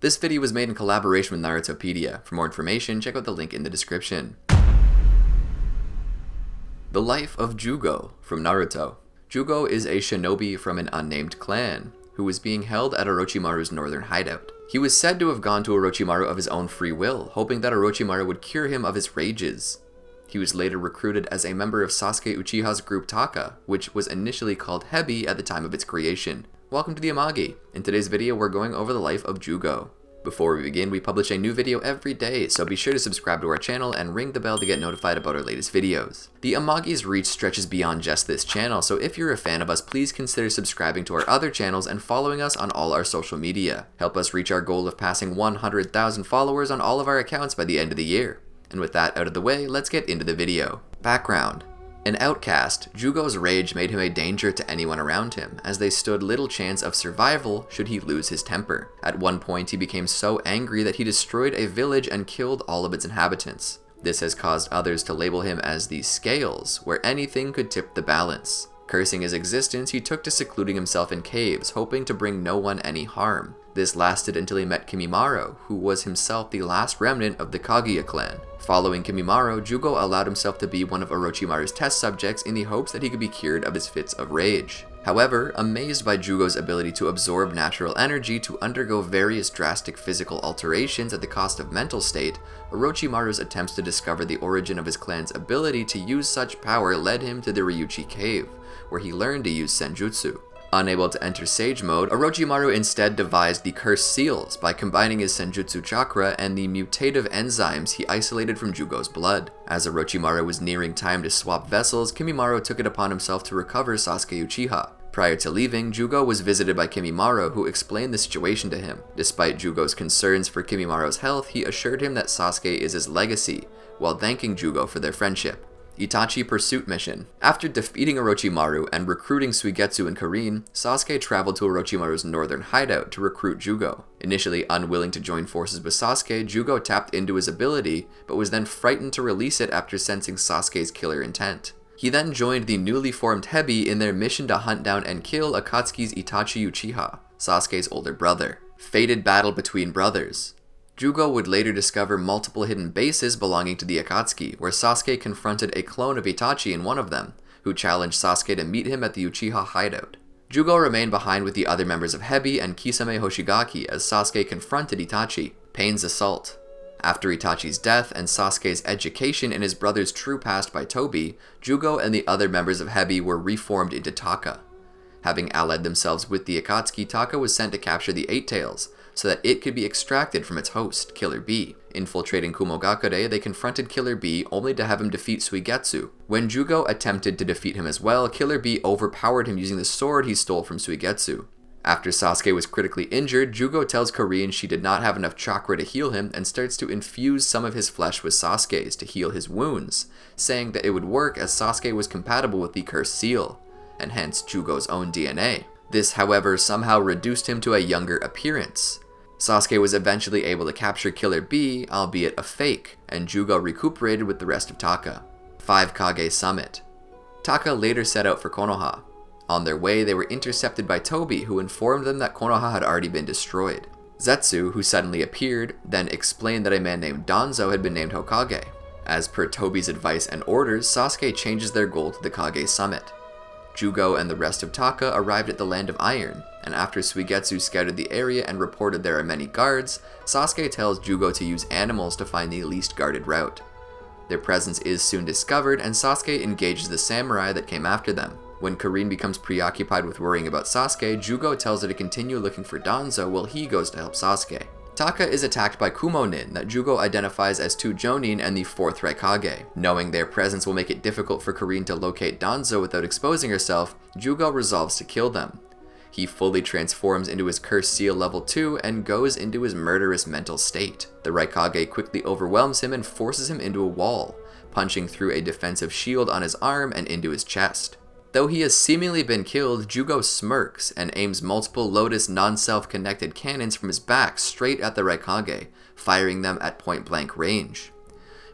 This video was made in collaboration with NARUTOPEDIA. For more information, check out the link in the description. The life of Jūgo from Naruto. Jūgo is a shinobi from an unnamed clan, who was being held at Orochimaru's northern hideout. He was said to have gone to Orochimaru of his own free will, hoping that Orochimaru would cure him of his rages. He was later recruited as a member of Sasuke Uchiha's group Taka, which was initially called Hebi at the time of its creation. Welcome to the Amagi. In today's video, we're going over the life of Jūgo. Before we begin, we publish a new video every day, so be sure to subscribe to our channel and ring the bell to get notified about our latest videos. The Amagi's reach stretches beyond just this channel, so if you're a fan of us, please consider subscribing to our other channels and following us on all our social media. Help us reach our goal of passing 100,000 followers on all of our accounts by the end of the year. And with that out of the way, let's get into the video. Background. An outcast, Jūgo's rage made him a danger to anyone around him, as they stood little chance of survival should he lose his temper. At one point, he became so angry that he destroyed a village and killed all of its inhabitants. This has caused others to label him as the Scales, where anything could tip the balance. Cursing his existence, he took to secluding himself in caves, hoping to bring no one any harm. This lasted until he met Kimimaro, who was himself the last remnant of the Kaguya clan. Following Kimimaro, Jūgo allowed himself to be one of Orochimaru's test subjects in the hopes that he could be cured of his fits of rage. However, amazed by Jūgo's ability to absorb natural energy to undergo various drastic physical alterations at the cost of mental state, Orochimaru's attempts to discover the origin of his clan's ability to use such power led him to the Ryuchi cave, where he learned to use senjutsu. Unable to enter Sage Mode, Orochimaru instead devised the Cursed Seals by combining his Senjutsu chakra and the mutative enzymes he isolated from Jūgo's blood. As Orochimaru was nearing time to swap vessels, Kimimaro took it upon himself to recover Sasuke Uchiha. Prior to leaving, Jūgo was visited by Kimimaro, who explained the situation to him. Despite Jūgo's concerns for Kimimaro's health, he assured him that Sasuke is his legacy, while thanking Jūgo for their friendship. Itachi Pursuit Mission. After defeating Orochimaru and recruiting Suigetsu and Karin, Sasuke traveled to Orochimaru's northern hideout to recruit Jūgo. Initially unwilling to join forces with Sasuke, Jūgo tapped into his ability, but was then frightened to release it after sensing Sasuke's killer intent. He then joined the newly formed Hebi in their mission to hunt down and kill Akatsuki's Itachi Uchiha, Sasuke's older brother. Fated battle between brothers. Jūgo would later discover multiple hidden bases belonging to the Akatsuki, where Sasuke confronted a clone of Itachi in one of them, who challenged Sasuke to meet him at the Uchiha hideout. Jūgo remained behind with the other members of Hebi and Kisame Hoshigaki as Sasuke confronted Itachi. Pain's Assault. After Itachi's death and Sasuke's education in his brother's true past by Tobi, Jūgo and the other members of Hebi were reformed into Taka. Having allied themselves with the Akatsuki, Taka was sent to capture the Eight Tails, so that it could be extracted from its host, Killer Bee. Infiltrating Kumogakure, they confronted Killer Bee only to have him defeat Suigetsu. When Jūgo attempted to defeat him as well, Killer Bee overpowered him using the sword he stole from Suigetsu. After Sasuke was critically injured, Jūgo tells Karin she did not have enough chakra to heal him and starts to infuse some of his flesh with Sasuke's to heal his wounds, saying that it would work as Sasuke was compatible with the Cursed Seal, and hence Jūgo's own DNA. This, however, somehow reduced him to a younger appearance. Sasuke was eventually able to capture Killer Bee, albeit a fake, and Jūgo recuperated with the rest of Taka. 5 Kage Summit. Taka later set out for Konoha. On their way, they were intercepted by Tobi, who informed them that Konoha had already been destroyed. Zetsu, who suddenly appeared, then explained that a man named Danzo had been named Hokage. As per Tobi's advice and orders, Sasuke changes their goal to the Kage Summit. Jūgo and the rest of Taka arrived at the Land of Iron, and after Suigetsu scouted the area and reported there are many guards, Sasuke tells Jūgo to use animals to find the least guarded route. Their presence is soon discovered, and Sasuke engages the samurai that came after them. When Karin becomes preoccupied with worrying about Sasuke, Jūgo tells her to continue looking for Danzo while he goes to help Sasuke. Taka is attacked by Kumonin that Jūgo identifies as 2 Jonin and the 4th Raikage. Knowing their presence will make it difficult for Karin to locate Danzo without exposing herself, Jūgo resolves to kill them. He fully transforms into his Cursed Seal level 2 and goes into his murderous mental state. The Raikage quickly overwhelms him and forces him into a wall, punching through a defensive shield on his arm and into his chest. Though he has seemingly been killed, Jūgo smirks and aims multiple Lotus non-self-connected cannons from his back straight at the Raikage, firing them at point-blank range.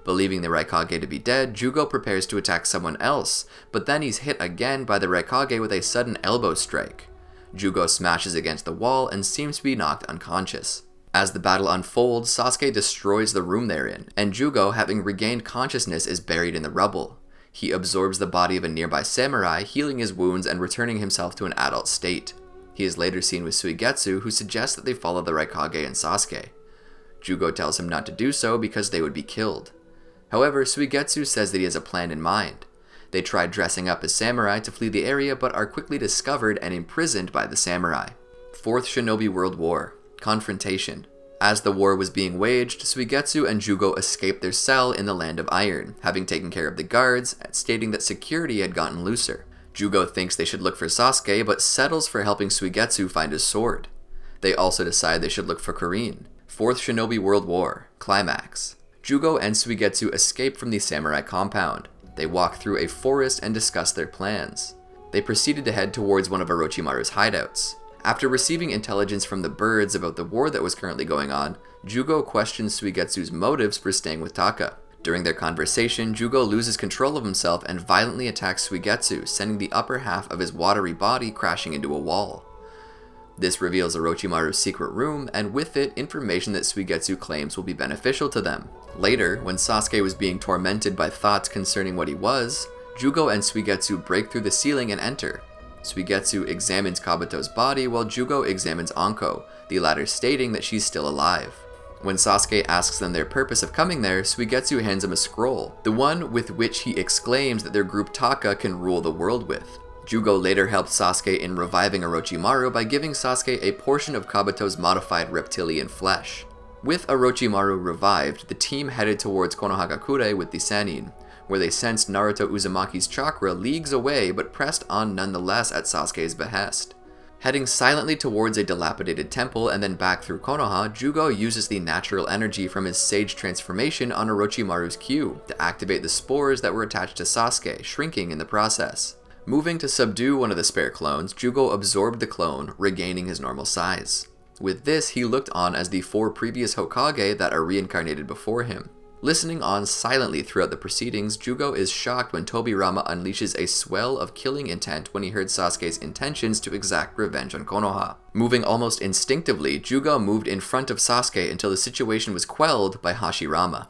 Believing the Raikage to be dead, Jūgo prepares to attack someone else, but then he's hit again by the Raikage with a sudden elbow strike. Jūgo smashes against the wall and seems to be knocked unconscious. As the battle unfolds, Sasuke destroys the room they're in, and Jūgo, having regained consciousness, is buried in the rubble. He absorbs the body of a nearby samurai, healing his wounds and returning himself to an adult state. He is later seen with Suigetsu, who suggests that they follow the Raikage and Sasuke. Jūgo tells him not to do so because they would be killed. However, Suigetsu says that he has a plan in mind. They try dressing up as samurai to flee the area, but are quickly discovered and imprisoned by the samurai. Fourth Shinobi World War. Confrontation. As the war was being waged, Suigetsu and Jūgo escaped their cell in the Land of Iron, having taken care of the guards, stating that security had gotten looser. Jūgo thinks they should look for Sasuke, but settles for helping Suigetsu find his sword. They also decide they should look for Karin. Fourth Shinobi World War. Climax. Jūgo and Suigetsu escape from the samurai compound. They walk through a forest and discuss their plans. They proceeded to head towards one of Orochimaru's hideouts. After receiving intelligence from the birds about the war that was currently going on, Jūgo questions Suigetsu's motives for staying with Taka. During their conversation, Jūgo loses control of himself and violently attacks Suigetsu, sending the upper half of his watery body crashing into a wall. This reveals Orochimaru's secret room, and with it, information that Suigetsu claims will be beneficial to them. Later, when Sasuke was being tormented by thoughts concerning what he was, Jūgo and Suigetsu break through the ceiling and enter. Suigetsu examines Kabuto's body while Jūgo examines Anko, the latter stating that she's still alive. When Sasuke asks them their purpose of coming there, Suigetsu hands him a scroll, the one with which he exclaims that their group Taka can rule the world with. Jūgo later helps Sasuke in reviving Orochimaru by giving Sasuke a portion of Kabuto's modified reptilian flesh. With Orochimaru revived, the team headed towards Konohagakure with the Sannin, where they sensed Naruto Uzumaki's chakra leagues away but pressed on nonetheless at Sasuke's behest. Heading silently towards a dilapidated temple and then back through Konoha, Jūgo uses the natural energy from his Sage transformation on Orochimaru's Q to activate the spores that were attached to Sasuke, shrinking in the process. Moving to subdue one of the spare clones, Jūgo absorbed the clone, regaining his normal size. With this, he looked on as the 4 previous Hokage that are reincarnated before him. Listening on silently throughout the proceedings, Jūgo is shocked when Tobirama unleashes a swell of killing intent when he heard Sasuke's intentions to exact revenge on Konoha. Moving almost instinctively, Jūgo moved in front of Sasuke until the situation was quelled by Hashirama.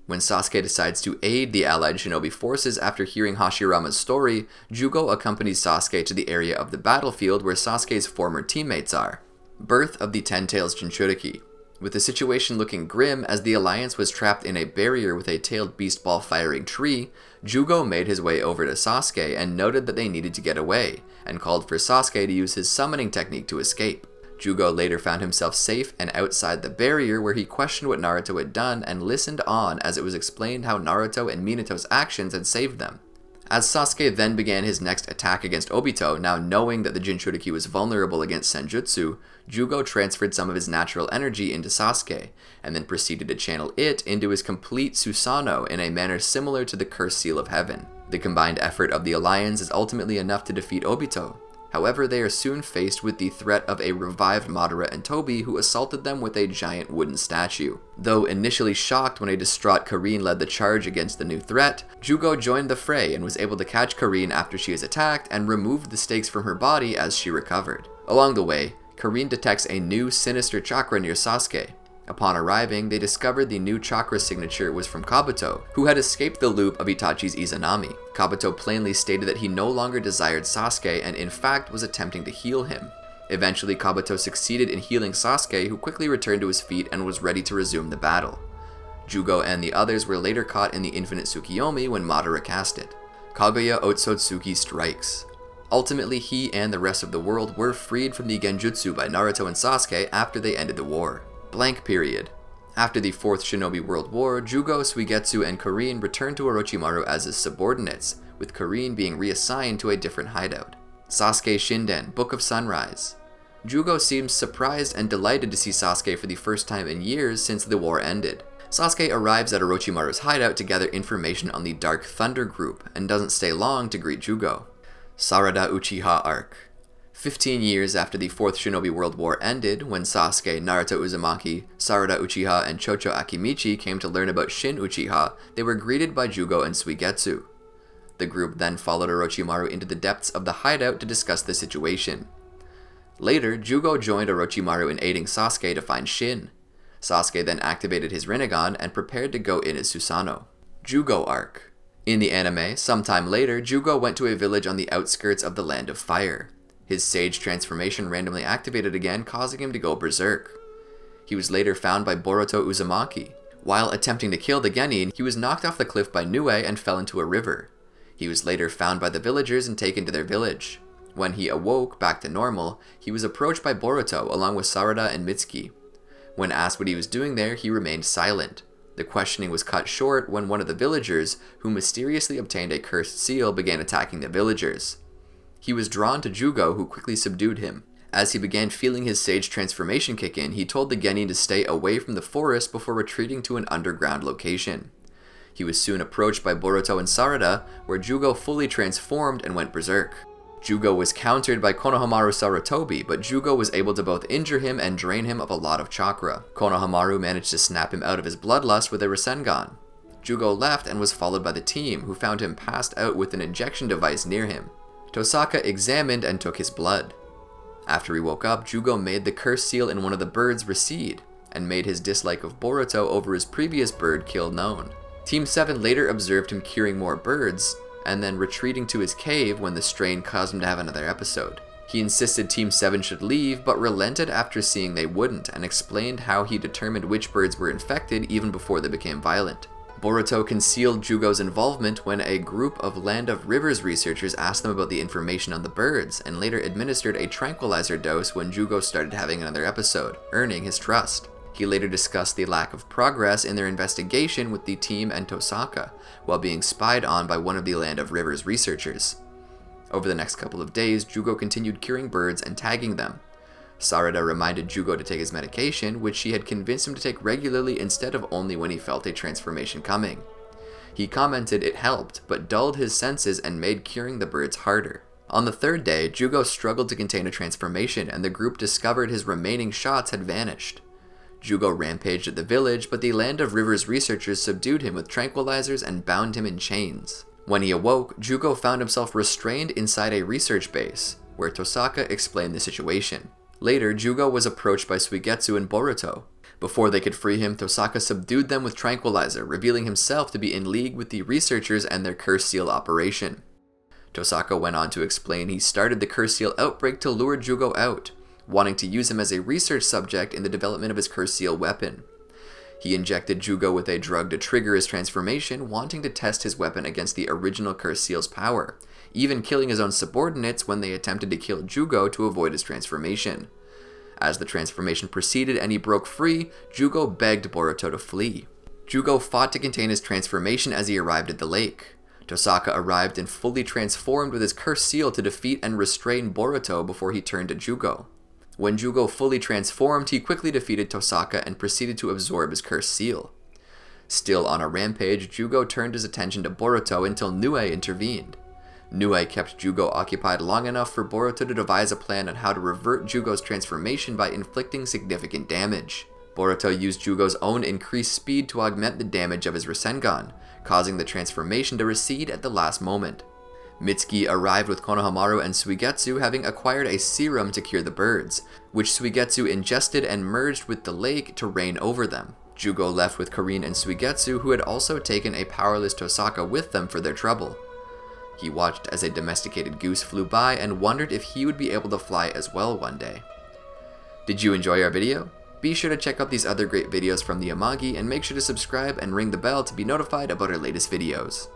When Sasuke decides to aid the allied shinobi forces after hearing Hashirama's story, Jūgo accompanies Sasuke to the area of the battlefield where Sasuke's former teammates are. Birth of the Ten Tails Jinchūriki. With the situation looking grim as the alliance was trapped in a barrier with a tailed beast ball firing tree, Jūgo made his way over to Sasuke and noted that they needed to get away, and called for Sasuke to use his summoning technique to escape. Jūgo later found himself safe and outside the barrier where he questioned what Naruto had done and listened on as it was explained how Naruto and Minato's actions had saved them. As Sasuke then began his next attack against Obito, now knowing that the Jinchūriki was vulnerable against Senjutsu, Jūgo transferred some of his natural energy into Sasuke, and then proceeded to channel it into his complete Susanoo in a manner similar to the Cursed Seal of Heaven. The combined effort of the alliance is ultimately enough to defeat Obito. However, they are soon faced with the threat of a revived Madara and Tobi who assaulted them with a giant wooden statue. Though initially shocked when a distraught Karin led the charge against the new threat, Jūgo joined the fray and was able to catch Karin after she is attacked and removed the stakes from her body as she recovered. Along the way, Karin detects a new sinister chakra near Sasuke. Upon arriving, they discovered the new chakra signature was from Kabuto, who had escaped the loop of Itachi's Izanami. Kabuto plainly stated that he no longer desired Sasuke and in fact was attempting to heal him. Eventually, Kabuto succeeded in healing Sasuke, who quickly returned to his feet and was ready to resume the battle. Jūgo and the others were later caught in the Infinite Tsukiyomi when Madara cast it. Kaguya Ōtsutsuki strikes. Ultimately, he and the rest of the world were freed from the Genjutsu by Naruto and Sasuke after they ended the war. Blank period. After the 4th Shinobi World War, Jūgo, Suigetsu, and Karin returned to Orochimaru as his subordinates, with Karin being reassigned to a different hideout. Sasuke Shinden, Book of Sunrise. Jūgo seems surprised and delighted to see Sasuke for the first time in years since the war ended. Sasuke arrives at Orochimaru's hideout to gather information on the Dark Thunder group, and doesn't stay long to greet Jūgo. Sarada Uchiha Arc. 15 years after the 4th Shinobi World War ended, when Sasuke, Naruto Uzumaki, Sarada Uchiha, and Chocho Akimichi came to learn about Shin Uchiha, they were greeted by Jūgo and Suigetsu. The group then followed Orochimaru into the depths of the hideout to discuss the situation. Later, Jūgo joined Orochimaru in aiding Sasuke to find Shin. Sasuke then activated his Rinnegan and prepared to go in as Susanoo. Jūgo Arc. In the anime, sometime later, Jūgo went to a village on the outskirts of the Land of Fire. His Sage transformation randomly activated again, causing him to go berserk. He was later found by Boruto Uzumaki. While attempting to kill the Genin, he was knocked off the cliff by Nue and fell into a river. He was later found by the villagers and taken to their village. When he awoke back to normal, he was approached by Boruto along with Sarada and Mitsuki. When asked what he was doing there, he remained silent. The questioning was cut short when one of the villagers, who mysteriously obtained a cursed seal, began attacking the villagers. He was drawn to Jūgo, who quickly subdued him. As he began feeling his Sage transformation kick in, he told the Genin to stay away from the forest before retreating to an underground location. He was soon approached by Boruto and Sarada, where Jūgo fully transformed and went berserk. Jūgo was countered by Konohamaru Sarutobi, but Jūgo was able to both injure him and drain him of a lot of chakra. Konohamaru managed to snap him out of his bloodlust with a Rasengan. Jūgo left and was followed by the team, who found him passed out with an injection device near him. Tosaka examined and took his blood. After he woke up, Jūgo made the curse seal in one of the birds recede, and made his dislike of Boruto over his previous bird kill known. Team 7 later observed him curing more birds, and then retreating to his cave when the strain caused him to have another episode. He insisted Team 7 should leave, but relented after seeing they wouldn't, and explained how he determined which birds were infected even before they became violent. Boruto concealed Jūgo's involvement when a group of Land of Rivers researchers asked them about the information on the birds, and later administered a tranquilizer dose when Jūgo started having another episode, earning his trust. He later discussed the lack of progress in their investigation with the team and Tosaka, while being spied on by one of the Land of Rivers researchers. Over the next couple of days, Jūgo continued curing birds and tagging them. Sarada reminded Jūgo to take his medication, which she had convinced him to take regularly instead of only when he felt a transformation coming. He commented it helped, but dulled his senses and made curing the birds harder. On the third day, Jūgo struggled to contain a transformation, and the group discovered his remaining shots had vanished. Jūgo rampaged at the village, but the Land of Rivers researchers subdued him with tranquilizers and bound him in chains. When he awoke, Jūgo found himself restrained inside a research base, where Tosaka explained the situation. Later, Jūgo was approached by Suigetsu and Boruto. Before they could free him, Tosaka subdued them with tranquilizer, revealing himself to be in league with the researchers and their curse seal operation. Tosaka went on to explain he started the curse seal outbreak to lure Jūgo out, wanting to use him as a research subject in the development of his curse seal weapon. He injected Jūgo with a drug to trigger his transformation, wanting to test his weapon against the original curse seal's power, even killing his own subordinates when they attempted to kill Jūgo to avoid his transformation. As the transformation proceeded and he broke free, Jūgo begged Boruto to flee. Jūgo fought to contain his transformation as he arrived at the lake. Tosaka arrived and fully transformed with his curse seal to defeat and restrain Boruto before he turned to Jūgo. When Jūgo fully transformed, he quickly defeated Tosaka and proceeded to absorb his cursed seal. Still on a rampage, Jūgo turned his attention to Boruto until Nue intervened. Nue kept Jūgo occupied long enough for Boruto to devise a plan on how to revert Jūgo's transformation by inflicting significant damage. Boruto used Jūgo's own increased speed to augment the damage of his Rasengan, causing the transformation to recede at the last moment. Mitsuki arrived with Konohamaru and Suigetsu having acquired a serum to cure the birds, which Suigetsu ingested and merged with the lake to reign over them. Jūgo left with Karin and Suigetsu, who had also taken a powerless Tosaka with them for their trouble. He watched as a domesticated goose flew by and wondered if he would be able to fly as well one day. Did you enjoy our video? Be sure to check out these other great videos from the Amagi and make sure to subscribe and ring the bell to be notified about our latest videos.